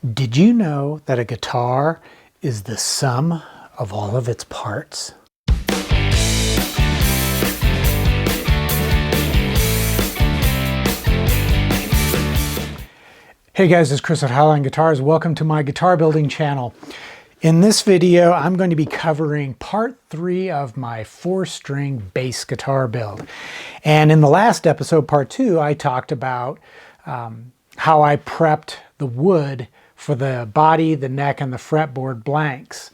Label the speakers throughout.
Speaker 1: Did you know that a guitar is the sum of all of its parts? Hey guys, it's Chris at Highline Guitars. Welcome to my guitar building channel. In this video, I'm going to be covering part 3 of my 4-string bass guitar build. And in the last episode, part 2, I talked about how I prepped the wood for the body, the neck, and the fretboard blanks.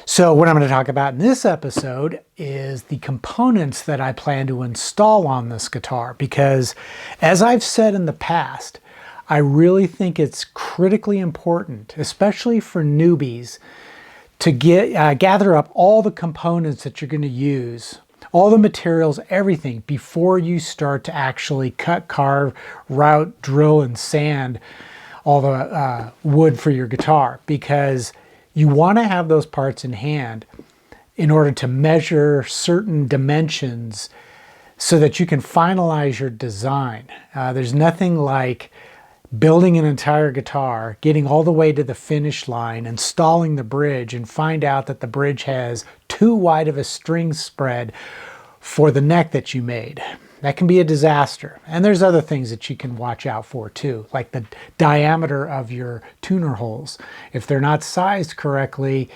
Speaker 1: So what I'm going to talk about in this episode is the components that I plan to install on this guitar, because as I've said in the past, I really think it's critically important, especially for newbies, to gather up all the components that you're going to use, all the materials, everything, before you start to actually cut, carve, route, drill, and sand all the wood for your guitar, because you want to have those parts in hand in order to measure certain dimensions so that you can finalize your design. There's nothing like building an entire guitar, getting all the way to the finish line, installing the bridge, and find out that the bridge has too wide of a string spread for the neck that you made. That can be a disaster. And there's other things that you can watch out for too, like the diameter of your tuner holes. If they're not sized correctly,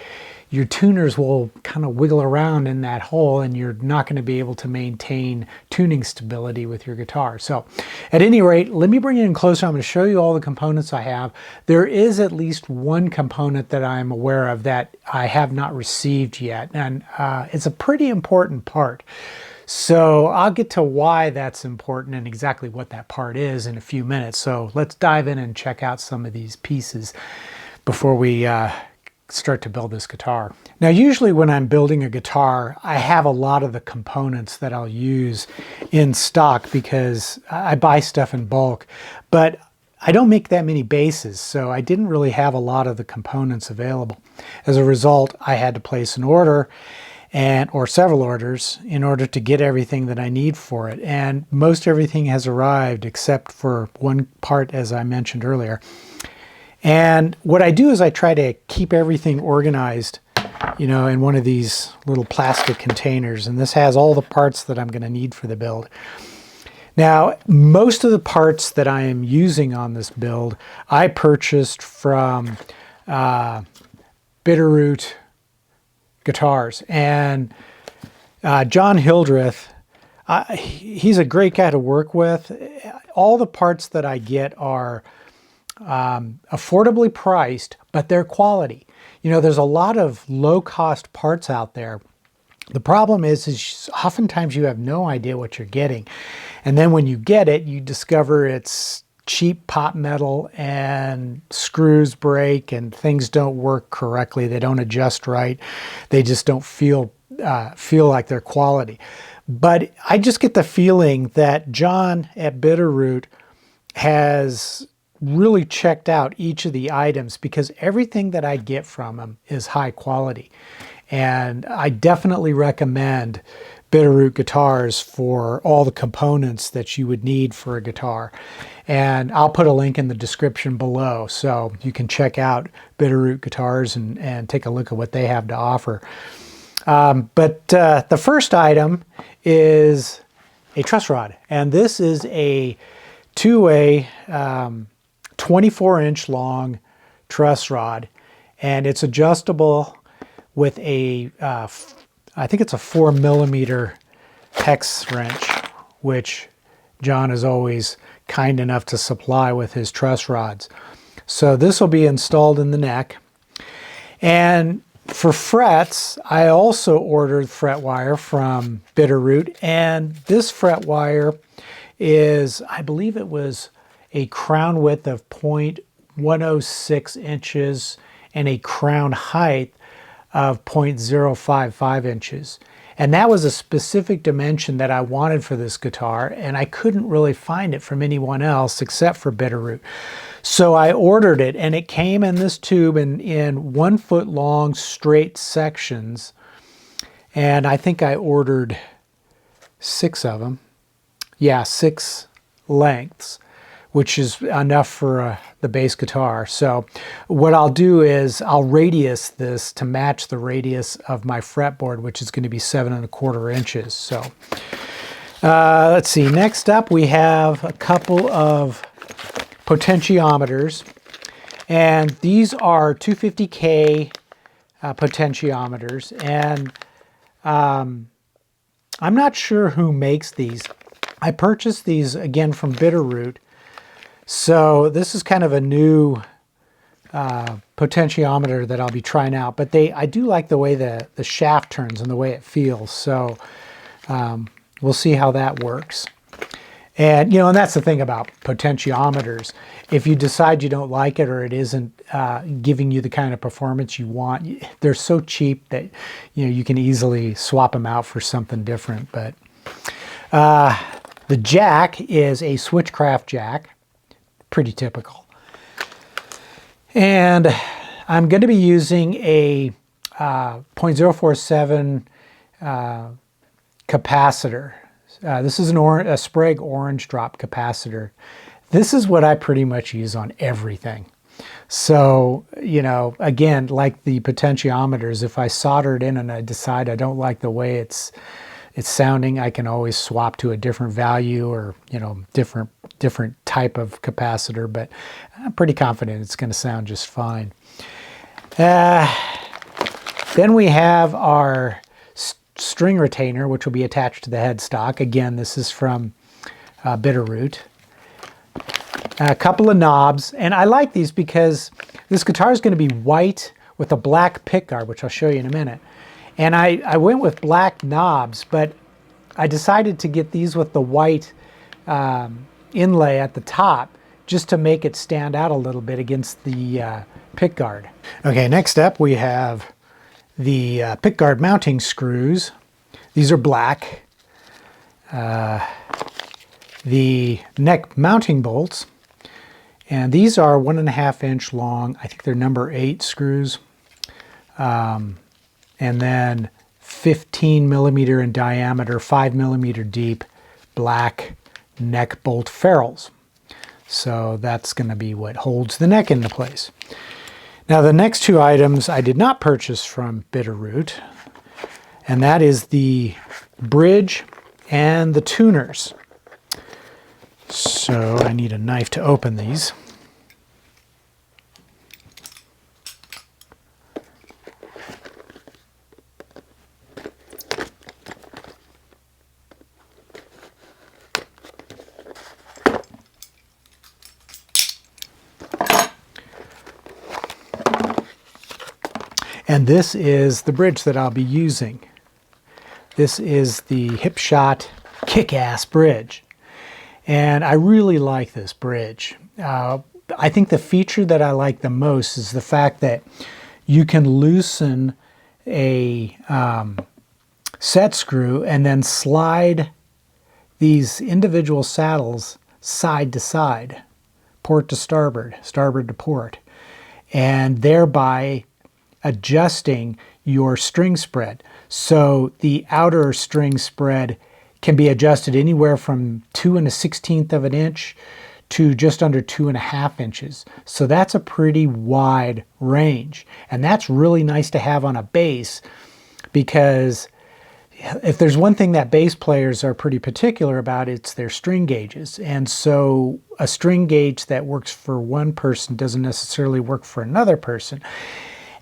Speaker 1: your tuners will kind of wiggle around in that hole and you're not going to be able to maintain tuning stability with your guitar. So at any rate, let me bring it in closer. I'm going to show you all the components I have. There is at least one component that I'm aware of that I have not received yet, and it's a pretty important part. So I'll get to why that's important and exactly what that part is in a few minutes. So let's dive in and check out some of these pieces before we start to build this guitar. Now, usually when I'm building a guitar, I have a lot of the components that I'll use in stock because I buy stuff in bulk, but I don't make that many basses, so I didn't really have a lot of the components available. As a result, I had to place an order or several orders in order to get everything that I need for it. And most everything has arrived except for one part, as I mentioned earlier. And what I do is I try to keep everything organized, you know, in one of these little plastic containers. And this has all the parts that I'm going to need for the build. Now, most of the parts that I am using on this build, I purchased from Bitterroot Guitars. And John Hildreth, he's a great guy to work with. All the parts that I get are affordably priced, but they're quality. You know, there's a lot of low-cost parts out there. The problem is oftentimes you have no idea what you're getting. And then when you get it, you discover it's cheap pot metal and screws break and things don't work correctly. They don't adjust right. They just don't feel like they're quality. But I just get the feeling that John at Bitterroot has really checked out each of the items, because everything that I get from him is high quality. And I definitely recommend Bitterroot guitars for all the components that you would need for a guitar. And I'll put a link in the description below so you can check out Bitterroot guitars and take a look at what they have to offer. But the first item is a truss rod. And this is a two-way 24-inch long truss rod. And it's adjustable with a I think it's a 4mm hex wrench, which John is always kind enough to supply with his truss rods. So this will be installed in the neck. And for frets, I also ordered fret wire from Bitterroot. And this fret wire is, I believe it was a crown width of 0.106 inches and a crown height of 0.055 inches. And that was a specific dimension that I wanted for this guitar, and I couldn't really find it from anyone else except for Bitterroot. So I ordered it, and it came in this tube in 1 foot long straight sections. And I think I ordered 6 of them. Yeah, 6 lengths, which is enough for the bass guitar. So what I'll do is I'll radius this to match the radius of my fretboard, which is going to be 7¼ inches. So let's see, next up we have a couple of potentiometers, and these are 250K potentiometers, and I'm not sure who makes these. I purchased these again from Bitterroot, so this is kind of a new potentiometer that I'll be trying out, but I do like the way the shaft turns and the way it feels, so we'll see how that works. And, and that's the thing about potentiometers. If you decide you don't like it or it isn't giving you the kind of performance you want, they're so cheap that, you can easily swap them out for something different. But the jack is a Switchcraft jack, pretty typical. And I'm going to be using a 0.047 capacitor. This is a Sprague orange drop capacitor. This is what I pretty much use on everything. So, again, like the potentiometers, if I solder it in and I decide I don't like the way it's sounding, I can always swap to a different value or, different type of capacitor, but I'm pretty confident it's going to sound just fine. Then we have our string retainer, which will be attached to the headstock. Again, this is from Bitterroot. A couple of knobs, and I like these because this guitar is going to be white with a black pickguard, which I'll show you in a minute. And I went with black knobs, but I decided to get these with the white inlay at the top just to make it stand out a little bit against the pickguard. Okay, next up we have the pickguard mounting screws. These are black. The neck mounting bolts, and these are 1.5 inch long. I think they're number 8 screws. And then 15 millimeter in diameter, 5 millimeter deep, black neck bolt ferrules. So that's going to be what holds the neck into place. Now the next two items I did not purchase from Bitterroot, and that is the bridge and the tuners. So I need a knife to open these. And this is the bridge that I'll be using. This is the Hipshot Kick-Ass bridge. And I really like this bridge. I think the feature that I like the most is the fact that you can loosen a set screw and then slide these individual saddles side to side, port to starboard, starboard to port, and thereby adjusting your string spread. So the outer string spread can be adjusted anywhere from 2 1/16 of an inch to just under 2.5 inches. So that's a pretty wide range. And that's really nice to have on a bass, because if there's one thing that bass players are pretty particular about, it's their string gauges. And so a string gauge that works for one person doesn't necessarily work for another person.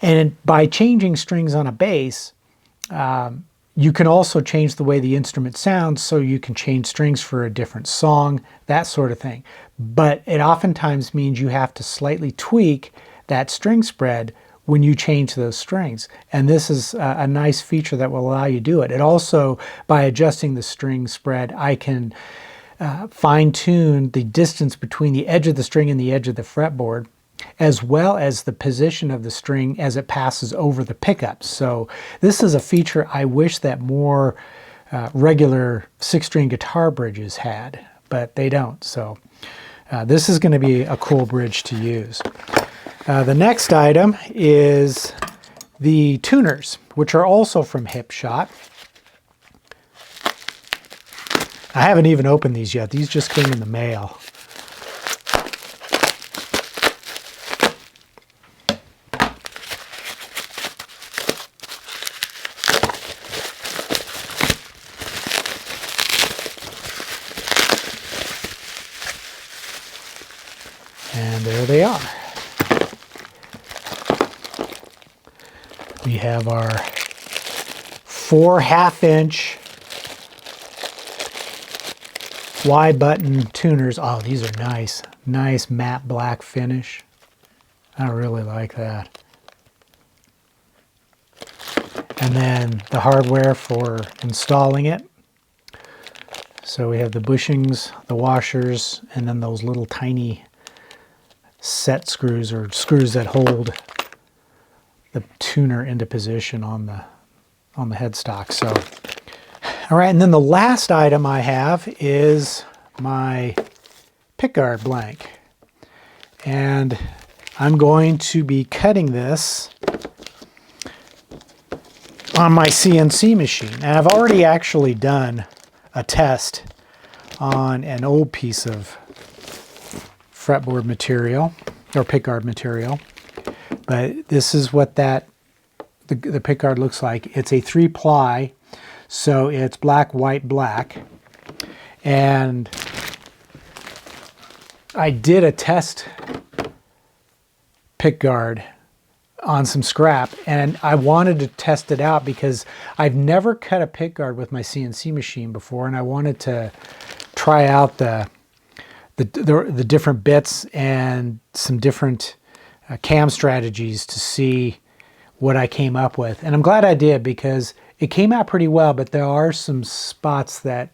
Speaker 1: And by changing strings on a bass, you can also change the way the instrument sounds, so you can change strings for a different song, that sort of thing. But it oftentimes means you have to slightly tweak that string spread when you change those strings. And this is a nice feature that will allow you to do it. It also, by adjusting the string spread, I can fine-tune the distance between the edge of the string and the edge of the fretboard, as well as the position of the string as it passes over the pickups. So this is a feature I wish that more regular 6-string guitar bridges had, but they don't. So this is going to be a cool bridge to use. The next item is the tuners, which are also from Hipshot. I haven't even opened these yet. These just came in the mail. there they are. We have our 4 1/2-inch Y button tuners. Oh, these are nice. Nice matte black finish. I really like that. And then the hardware for installing it. So we have the bushings, the washers, and then those little tiny set screws, or screws that hold the tuner into position on the headstock. So, all right, and then the last item I have is my pickguard blank. And I'm going to be cutting this on my CNC machine. And I've already actually done a test on an old piece of fretboard material, or pickguard material. But this is what the pickguard looks like. It's a 3-ply, so it's black, white, black. And I did a test pickguard on some scrap, and I wanted to test it out because I've never cut a pickguard with my CNC machine before, and I wanted to try out the different bits and some different cam strategies to see what I came up with. And I'm glad I did, because it came out pretty well, but there are some spots that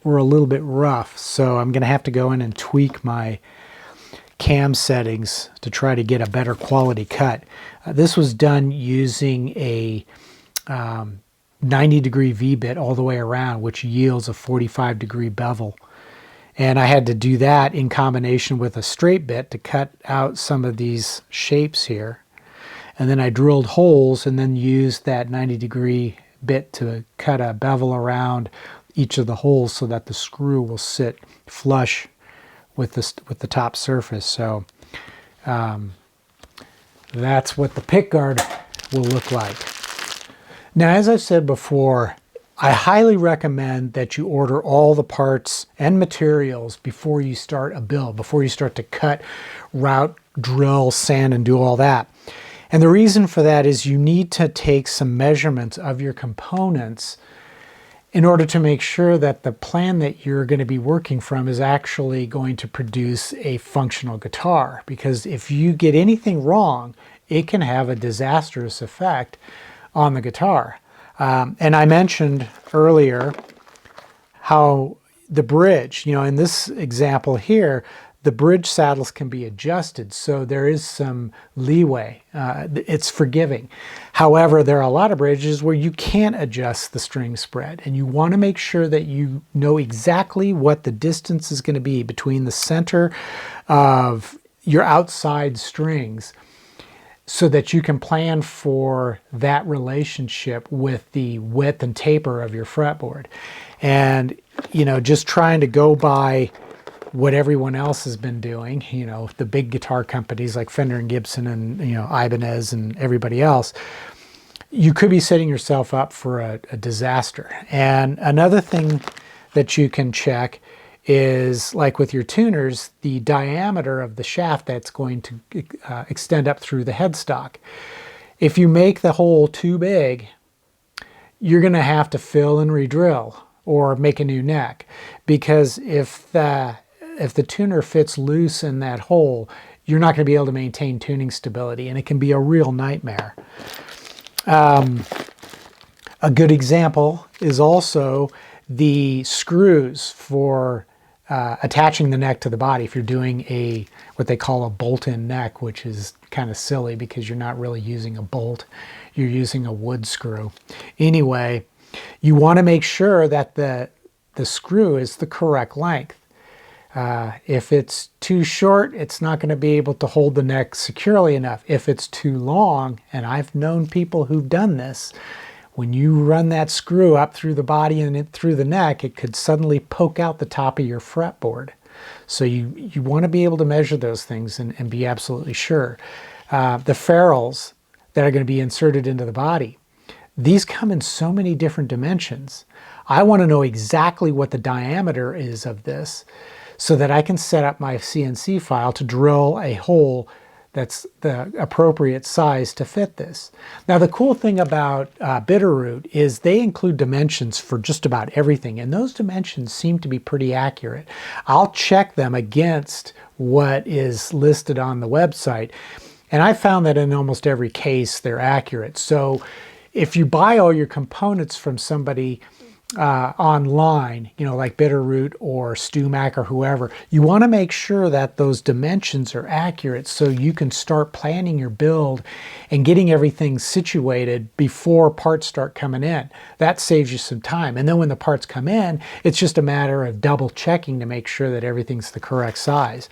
Speaker 1: were a little bit rough, so I'm going to have to go in and tweak my cam settings to try to get a better quality cut. This was done using a 90-degree V-bit all the way around, which yields a 45-degree bevel. And I had to do that in combination with a straight bit to cut out some of these shapes here. And then I drilled holes and then used that 90-degree bit to cut a bevel around each of the holes so that the screw will sit flush with the top surface. So that's what the pickguard will look like. Now, as I've said before, I highly recommend that you order all the parts and materials before you start a build, before you start to cut, route, drill, sand, and do all that. And the reason for that is you need to take some measurements of your components in order to make sure that the plan that you're going to be working from is actually going to produce a functional guitar. Because if you get anything wrong, it can have a disastrous effect on the guitar. And I mentioned earlier how the bridge, in this example here, the bridge saddles can be adjusted, so there is some leeway. It's forgiving. However, there are a lot of bridges where you can't adjust the string spread, and you want to make sure that you know exactly what the distance is going to be between the center of your outside strings, so that you can plan for that relationship with the width and taper of your fretboard. And, just trying to go by what everyone else has been doing, the big guitar companies like Fender and Gibson and, Ibanez and everybody else, you could be setting yourself up for a disaster. And another thing that you can check is, like with your tuners, the diameter of the shaft that's going to extend up through the headstock. If you make the hole too big, you're going to have to fill and re-drill or make a new neck, because if the tuner fits loose in that hole, you're not going to be able to maintain tuning stability, and it can be a real nightmare. A good example is also the screws for attaching the neck to the body. If you're doing what they call a bolt-in neck, which is kind of silly because you're not really using a bolt, you're using a wood screw. Anyway, you want to make sure that the screw is the correct length. If it's too short, it's not going to be able to hold the neck securely enough. If it's too long, and I've known people who've done this, when you run that screw up through the body and through the neck, it could suddenly poke out the top of your fretboard. So you want to be able to measure those things and be absolutely sure. The ferrules that are going to be inserted into the body, these come in so many different dimensions. I want to know exactly what the diameter is of this, so that I can set up my CNC file to drill a hole that's the appropriate size to fit this. Now the cool thing about Bitterroot is they include dimensions for just about everything, and those dimensions seem to be pretty accurate. I'll check them against what is listed on the website, and I found that in almost every case they're accurate. So if you buy all your components from somebody online, you know, like Bitterroot or StewMac or whoever, you want to make sure that those dimensions are accurate so you can start planning your build and getting everything situated before parts start coming in. That saves you some time. And then when the parts come in, it's just a matter of double checking to make sure that everything's the correct size.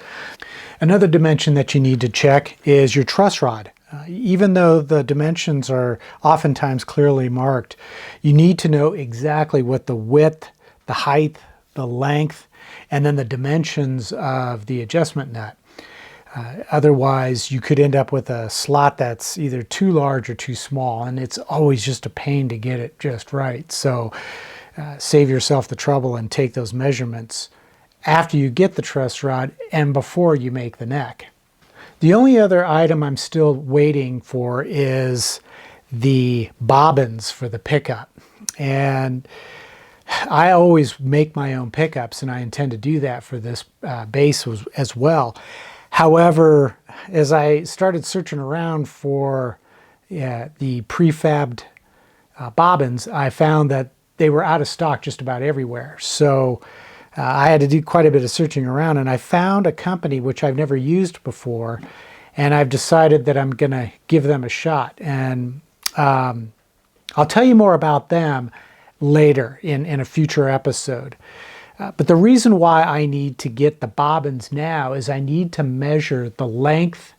Speaker 1: Another dimension that you need to check is your truss rod. Even though the dimensions are oftentimes clearly marked, you need to know exactly what the width, the height, the length, and then the dimensions of the adjustment nut. Otherwise, you could end up with a slot that's either too large or too small, and it's always just a pain to get it just right. So save yourself the trouble and take those measurements after you get the truss rod and before you make the neck. The only other item I'm still waiting for is the bobbins for the pickup. And I always make my own pickups, and I intend to do that for this base as well. However, as I started searching around for the prefabbed bobbins, I found that they were out of stock just about everywhere. So I had to do quite a bit of searching around, and I found a company which I've never used before, and I've decided that I'm going to give them a shot. And I'll tell you more about them later in a future episode. But the reason why I need to get the bobbins now is I need to measure the length,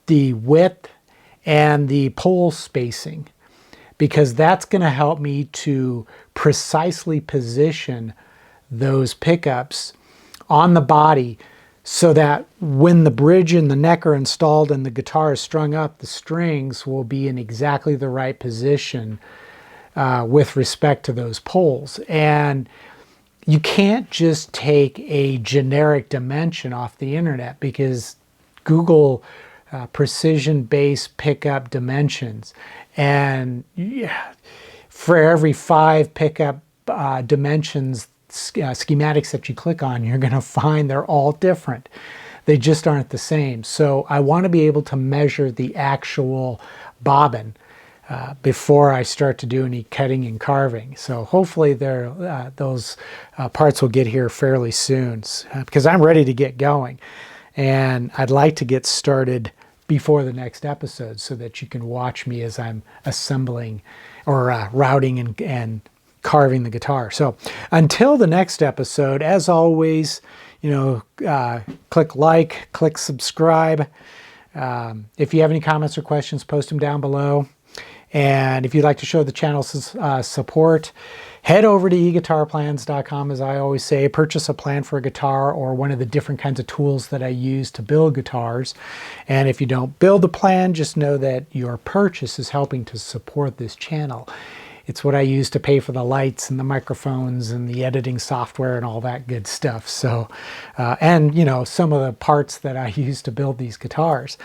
Speaker 1: the width, and the pole spacing, because that's going to help me to precisely position those pickups on the body so that when the bridge and the neck are installed and the guitar is strung up, the strings will be in exactly the right position with respect to those poles. And you can't just take a generic dimension off the internet, because Google precision bass pickup dimensions, and for every 5 pickup dimensions schematics that you click on, you're going to find they're all different. They just aren't the same. So I want to be able to measure the actual bobbin before I start to do any cutting and carving. So hopefully those parts will get here fairly soon, because I'm ready to get going. And I'd like to get started before the next episode so that you can watch me as I'm assembling or routing and carving the guitar. So until the next episode, as always, you know, click like, click subscribe. If you have any comments or questions, post them down below. And if you'd like to show the channel's support, head over to eguitarplans.com. As I always say, purchase a plan for a guitar or one of the different kinds of tools that I use to build guitars. And if you don't build a plan, just know that your purchase is helping to support this channel. It's what I use to pay for the lights and the microphones and the editing software and all that good stuff. So, and you know, some of the parts that I use to build these guitars.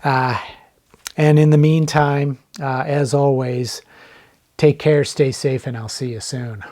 Speaker 1: And in the meantime, as always, take care, stay safe, and I'll see you soon.